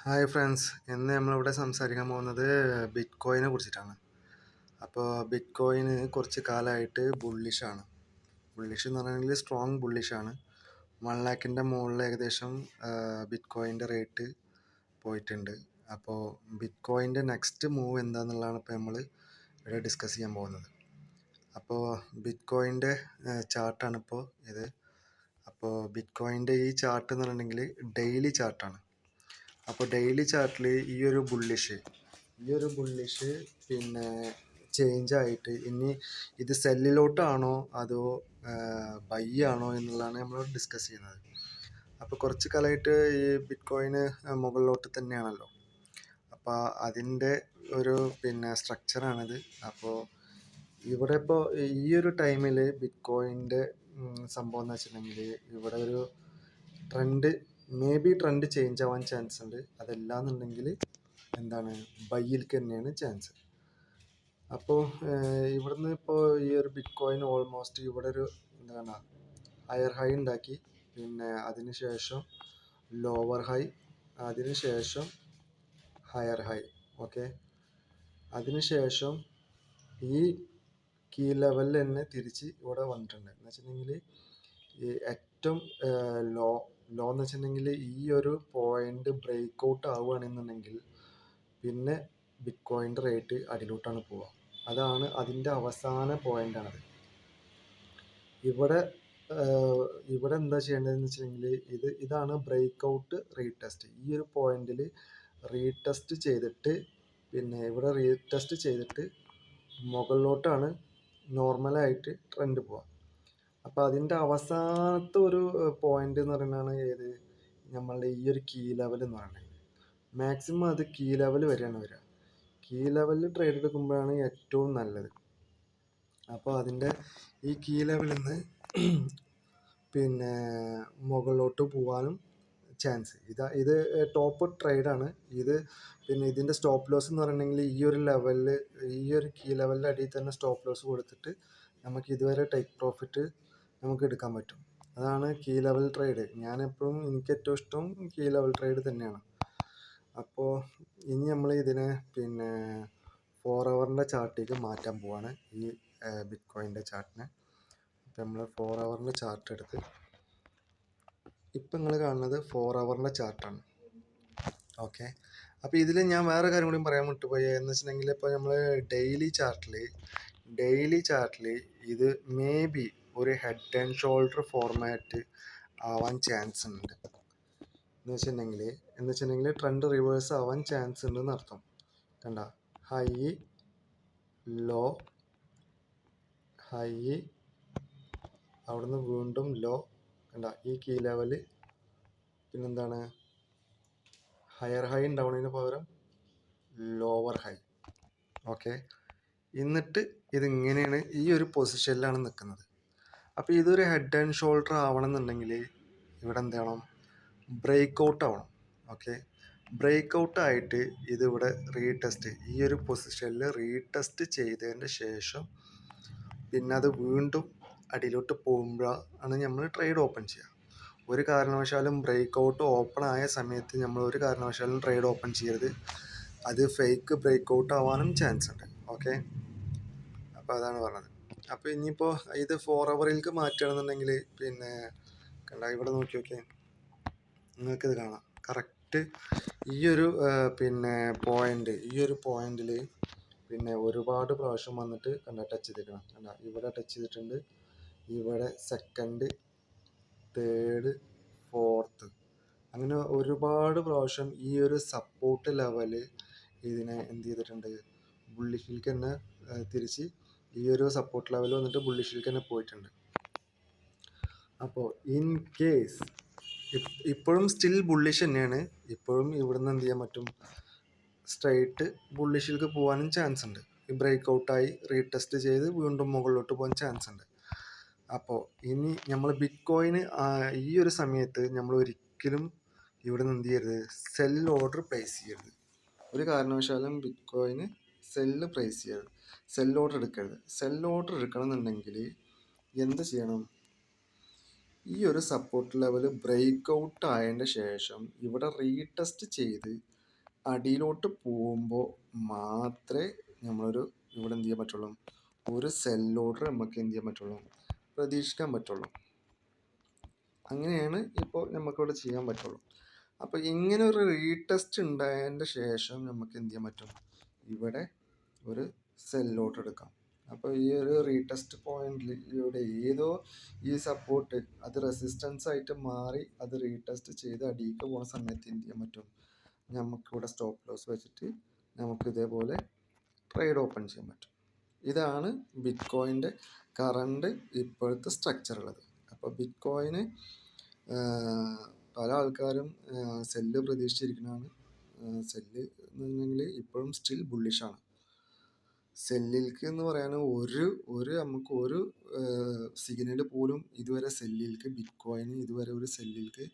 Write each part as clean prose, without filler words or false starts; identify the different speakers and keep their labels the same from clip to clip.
Speaker 1: Hi friends, ഇന്ന് നമ്മളിവിടെ സംസാരിക്കാൻ പോകുന്നത് ബിറ്റ് കോയിനെ കുറിച്ചിട്ടാണ്. അപ്പോൾ ബിറ്റ് കോയിന് കുറച്ച് കാലമായിട്ട് ബുള്ളിഷാണ്. ബുള്ളിഷ് എന്ന് പറഞ്ഞാൽ സ്ട്രോങ് ബുള്ളിഷാണ്. 1 ലാഖിൻ്റെ മുകളിൽ ഏകദേശം ബിറ്റ് കോയിൻ്റെ റേറ്റ് പോയിട്ടുണ്ട്. അപ്പോൾ ബിറ്റ് കോയിൻ്റെ നെക്സ്റ്റ് മൂവ് എന്താണെന്നുള്ളതാണ് ഇപ്പോൾ നമ്മൾ ഇവിടെ ഡിസ്കസ് ചെയ്യാൻ പോകുന്നത്. അപ്പോൾ ബിറ്റ് കോയിൻ്റെ ചാർട്ടാണ് ഇപ്പോൾ ഇത്. അപ്പോൾ ബിറ്റ് കോയിൻ്റെ ഈ ചാർട്ട് എന്ന് പറഞ്ഞിട്ടുണ്ടെങ്കിൽ ഡെയിലി ചാർട്ടാണ്. അപ്പോൾ ഡെയിലി ചാർട്ടിൽ ഈ ഒരു ബുള്ളിഷ് പിന്നെ ചേഞ്ച് ആയിട്ട് ഇനി ഇത് സെല്ലിലോട്ടാണോ അതോ ബൈ ആണോ എന്നുള്ളതാണ് നമ്മൾ ഡിസ്കസ് ചെയ്യുന്നത്. അപ്പോൾ കുറച്ച് കാലമായിട്ട് ഈ ബിറ്റ് കോയിന് മുകളിലോട്ട് തന്നെയാണല്ലോ. അപ്പോൾ അതിൻ്റെ ഒരു സ്ട്രക്ചറാണിത്. അപ്പോൾ ഇവിടെ ഇപ്പോൾ ഈ ഒരു ടൈമിൽ ബിറ്റ് കോയിൻ്റെ സംഭവം എന്ന് വെച്ചിട്ടുണ്ടെങ്കിൽ ഇവിടെ ഒരു ട്രെൻഡ് ട്രെൻഡ് ചേഞ്ച് ആവാൻ ചാൻസ് ഉണ്ട്. അതല്ലാന്നുണ്ടെങ്കിൽ ബൈയിലേക്ക് തന്നെയാണ് ചാൻസ്. അപ്പോൾ ഇവിടുന്ന് ഇപ്പോൾ ഈ ഒരു ബിറ്റ് കോയിൻ ഓൾമോസ്റ്റ് ഇവിടെ ഒരു ഹയർ ഹൈ ഉണ്ടാക്കി, പിന്നെ അതിനുശേഷം ലോവർ ഹൈ, അതിനുശേഷം ഹയർ ഹൈ. ഓക്കെ, അതിനുശേഷം ഈ കീ ലെവലിൽ തന്നെ തിരിച്ച് ഇവിടെ വന്നിട്ടുണ്ട്. എന്ന് വെച്ചിട്ടുണ്ടെങ്കിൽ ഈ ഏറ്റവും ലോ എന്ന് വെച്ചിട്ടുണ്ടെങ്കിൽ ഈ ഒരു പോയിന്റ് ബ്രേക്ക് ഔട്ട് ആവുകയാണെന്നുണ്ടെങ്കിൽ പിന്നെ ബിറ്റ് കോയിൻ്റെ റേറ്റ് അടിയിലോട്ടാണ് പോവുക. അതാണ് അതിൻ്റെ അവസാന പോയിൻ്റാണത്. ഇവിടെ എന്താ ചെയ്യേണ്ടതെന്ന് വെച്ചിട്ടുണ്ടെങ്കിൽ ഇതാണ് ബ്രേക്ക് ഔട്ട് റീടെസ്റ്റ്. ഈ ഒരു പോയിന്റിൽ റീടെസ്റ്റ് ചെയ്തിട്ട് പിന്നെ ഇവിടെ റീടെസ്റ്റ് ചെയ്തിട്ട് മുകളിലോട്ടാണ് നോർമലായിട്ട് ട്രെൻഡ് പോവുക. അപ്പോൾ അതിൻ്റെ അവസാനത്തെ ഒരു പോയിന്റ് എന്ന് പറയുന്നതാണ് നമ്മളുടെ ഈ ഒരു കീ ലെവൽ എന്ന് പറയുന്നത്. മാക്സിമം അത് കീ ലെവൽ വരെയാണ് വരിക. കീ ലെവലിൽ ട്രേഡ് എടുക്കുമ്പോഴാണ് ഏറ്റവും നല്ലത്. അപ്പോൾ അതിൻ്റെ ഈ കീ ലെവലിൽ നിന്ന് പിന്നെ മുകളിലോട്ട് പോകാനും ചാൻസ്. ഇത് ടോപ്പ് ട്രേഡാണ് ഇത്. പിന്നെ ഇതിൻ്റെ സ്റ്റോപ്പ് ലോസ് എന്ന് പറഞ്ഞിട്ടുണ്ടെങ്കിൽ ഈ ഒരു കീ ലെവലിൻ്റെ അടിയിൽ തന്നെ സ്റ്റോപ്പ് ലോസ് കൊടുത്തിട്ട് നമുക്ക് ഇതുവരെ ടേക്ക് പ്രോഫിറ്റ് നമുക്ക് എടുക്കാൻ പറ്റും. അതാണ് കീ ലെവൽ ട്രേഡ്. എനിക്ക് ഏറ്റവും ഇഷ്ടം കീ ലെവൽ ട്രേഡ് തന്നെയാണ്. അപ്പോൾ ഇനി നമ്മൾ ഇതിനെ 4 ഹവറിൻ്റെ ചാർട്ടിലേക്ക് മാറ്റാൻ പോവാണ്, ഈ ബിറ്റ് കോയിൻ്റെ ചാർട്ടിനെ. അപ്പോൾ നമ്മൾ 4 ഹവറിൻ്റെ ചാർട്ട് എടുത്ത് ഇപ്പം നിങ്ങൾ കാണുന്നത് 4 ഹവറിൻ്റെ ചാർട്ടാണ്. ഓക്കെ, അപ്പോൾ ഇതിൽ ഞാൻ വേറെ കാര്യം കൂടി പറയാൻ വിട്ടുപോയി. എന്ന് വെച്ചിട്ടുണ്ടെങ്കിൽ ഇപ്പോൾ നമ്മൾ ഡെയിലി ചാർട്ടിൽ ഇത് ഒരു ഹെഡ് ആൻഡ് ഷോൾഡർ ഫോർമാറ്റ് ആവാൻ ചാൻസ് ഉണ്ട്. എന്ന് വെച്ചിട്ടുണ്ടെങ്കിൽ ട്രെൻഡ് റിവേഴ്സ് ആവാൻ ചാൻസ് ഉണ്ടെന്ന് അർത്ഥം. കണ്ട, ഹൈ ലോ, ഹൈ, അവിടുന്ന് വീണ്ടും ലോ. കണ്ട, ഈ കീ ലെവല് പിന്നെന്താണ് ഹയർ ഹൈ ഉണ്ടാവുന്നതിന് പകരം ലോവർ ഹൈ. ഓക്കെ, എന്നിട്ട് ഇതിങ്ങനെയാണ് ഈ ഒരു പൊസിഷനിലാണ് നിൽക്കുന്നത്. അപ്പോൾ ഇതൊരു ഹെഡ് ആൻഡ് ഷോൾഡർ ആവണമെന്നുണ്ടെങ്കിൽ ഇവിടെ എന്ത് ചെയ്യണം? ബ്രേക്ക് ഔട്ട് ആവണം. ഓക്കെ, ബ്രേക്ക് ഔട്ട് ആയിട്ട് ഇതിവിടെ ഈ ഒരു പൊസിഷനിൽ റീടെസ്റ്റ് ചെയ്തതിന് ശേഷം പിന്നെ അത് വീണ്ടും അടിയിലോട്ട് പോകുമ്പോഴാണ് നമ്മൾ ട്രേഡ് ഓപ്പൺ ചെയ്യുക. ഒരു കാരണവശാലും ബ്രേക്ക് ഔട്ട് ഓപ്പൺ ആയ സമയത്ത് നമ്മൾ ഒരു കാരണവശാലും ട്രേഡ് ഓപ്പൺ ചെയ്യരുത്. അത് ഫേക്ക് ബ്രേക്ക് ഔട്ട് ആവാനും ചാൻസ് ഉണ്ട്. ഓക്കെ, അപ്പോൾ അതാണ് പറഞ്ഞത്. അപ്പോൾ ഇനിയിപ്പോൾ ഇത് 4 ഹവറിലേക്ക് മാറ്റുകയാണെന്നുണ്ടെങ്കിൽ കണ്ട, ഇവിടെ നോക്കിയൊക്കെ നിങ്ങൾക്കിത് കാണാം. കറക്റ്റ് ഈ ഒരു പോയിന്റിൽ ഒരുപാട് പ്രാവശ്യം വന്നിട്ട് ടച്ച് ചെയ്തിരിക്കണം. കണ്ട, ഇവിടെ ടച്ച് ചെയ്തിട്ടുണ്ട്, ഇവിടെ സെക്കൻഡ്, തേർഡ്, ഫോർത്ത്, അങ്ങനെ ഒരുപാട് പ്രാവശ്യം ഈ ഒരു സപ്പോർട്ട് ലെവല് ഇതിനെ എന്ത് ചെയ്തിട്ടുണ്ട്? ബുള്ളിഷിലേക്ക് തന്നെ തിരിച്ച് ഈ ഒരു സപ്പോർട്ട് ലെവൽ വന്നിട്ട് ബുള്ളിഷിലേക്ക് തന്നെ പോയിട്ടുണ്ട്. അപ്പോൾ ഇൻ കേസ് ഇപ്പോഴും സ്റ്റിൽ ബുള്ളിഷ് തന്നെയാണ്. ഇപ്പോഴും ഇവിടുന്ന് എന്ത് ചെയ്യാൻ പറ്റും? സ്ട്രൈറ്റ് ബുള്ളിഷിലേക്ക് പോകാനും ചാൻസ് ഉണ്ട്. ഈ ബ്രേക്ക് ഔട്ടായി റീടെസ്റ്റ് ചെയ്ത് വീണ്ടും മുകളിലോട്ട് പോകാൻ ചാൻസ് ഉണ്ട്. അപ്പോൾ ഇനി നമ്മൾ ബിറ്റ് കോയിന് ഈ ഒരു സമയത്ത് നമ്മൾ ഒരിക്കലും ഇവിടെ നിന്ന് എന്ത് ചെയ്യരുത്? സെൽ ഓർഡർ പ്ലേസ് ചെയ്യരുത്. ഒരു കാരണവശാലും ബിറ്റ് കോയിന് സെൽ ഓർഡർ എടുക്കരുത്. സെൽ ഓർഡർ എടുക്കണമെന്നുണ്ടെങ്കിൽ എന്ത് ചെയ്യണം? ഈ ഒരു സപ്പോർട്ട് ലെവൽ ബ്രേക്ക് ഔട്ട് ആയതിൻ്റെ ശേഷം ഇവിടെ റീടെസ്റ്റ് ചെയ്ത് അടിയിലോട്ട് പോകുമ്പോൾ മാത്രമേ നമ്മളൊരു ഇവിടെ എന്ത് ചെയ്യാൻ പറ്റുള്ളൂ, ഒരു സെൽ ഓർഡർ നമുക്ക് എന്ത് ചെയ്യാൻ പറ്റുള്ളൂ, പ്രതീക്ഷിക്കാൻ പറ്റുള്ളൂ. അങ്ങനെയാണ് ഇപ്പോൾ നമുക്കിവിടെ ചെയ്യാൻ പറ്റുള്ളൂ. അപ്പോൾ ഇങ്ങനെ ഒരു റീടെസ്റ്റ് ഉണ്ടായതിൻ്റെ ശേഷം നമുക്ക് എന്ത് ചെയ്യാൻ പറ്റും, ഇവിടെ ഒരു സെൽ ഓർഡർ എടുക്കാം. അപ്പോൾ ഈ ഒരു റീടെസ്റ്റ് പോയിന്റിലൂടെ ഏതോ ഈ സപ്പോർട്ട് അത് റെസിസ്റ്റൻസ് ആയിട്ട് മാറി അത് റീടെസ്റ്റ് ചെയ്ത് അടിയിലേക്ക് പോകുന്ന സമയത്ത് എന്ത് ചെയ്യാൻ പറ്റും, നമുക്കിവിടെ സ്റ്റോപ്പ് ലോസ് വെച്ചിട്ട് നമുക്ക് ഇതേപോലെ ട്രേഡ് ഓപ്പൺ ചെയ്യാൻ പറ്റും. ഇതാണ് ബിറ്റ് കോയിൻ്റെ കറണ്ട് ഇപ്പോഴത്തെ സ്ട്രക്ചർ ഉള്ളത്. അപ്പോൾ ബിറ്റ് കോയിന് പല ആൾക്കാരും സെല്ല് പ്രതീക്ഷിച്ചിരിക്കുന്നതാണ്. സെല്ല് എന്ന് പറഞ്ഞെങ്കിൽ ഇപ്പോഴും സ്റ്റിൽ ബുള്ളിഷാണ്. സെല്ലിൽക്ക് എന്ന് പറയാൻ നമുക്ക് ഒരു സിഗ്നൽ പോലും ഇതുവരെ സെല്ലിൽക്ക് ബിറ്റ് കോയിന് ഇതുവരെ ഒരു സെല്ലിൽക്ക്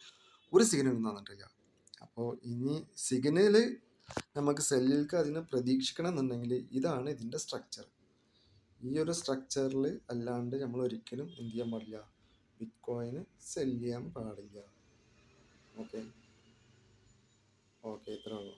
Speaker 1: ഒരു സിഗ്നൽ തന്നിട്ടില്ല. അപ്പോൾ ഇനി സിഗ്നൽ നമുക്ക് സെല്ലിൽക്ക് അതിന് പ്രതീക്ഷിക്കണം എന്നുണ്ടെങ്കിൽ ഇതാണ് ഇതിൻ്റെ സ്ട്രക്ചർ. ഈ ഒരു സ്ട്രക്ചറിൽ അല്ലാണ്ട് നമ്മൾ ഒരിക്കലും എന്ത് ചെയ്യാൻ പാടില്ല, ബിറ്റ് കോയിന് സെല് ചെയ്യാൻ പാടില്ല. ഓക്കെ ഇത്രേ ഉള്ളൂ.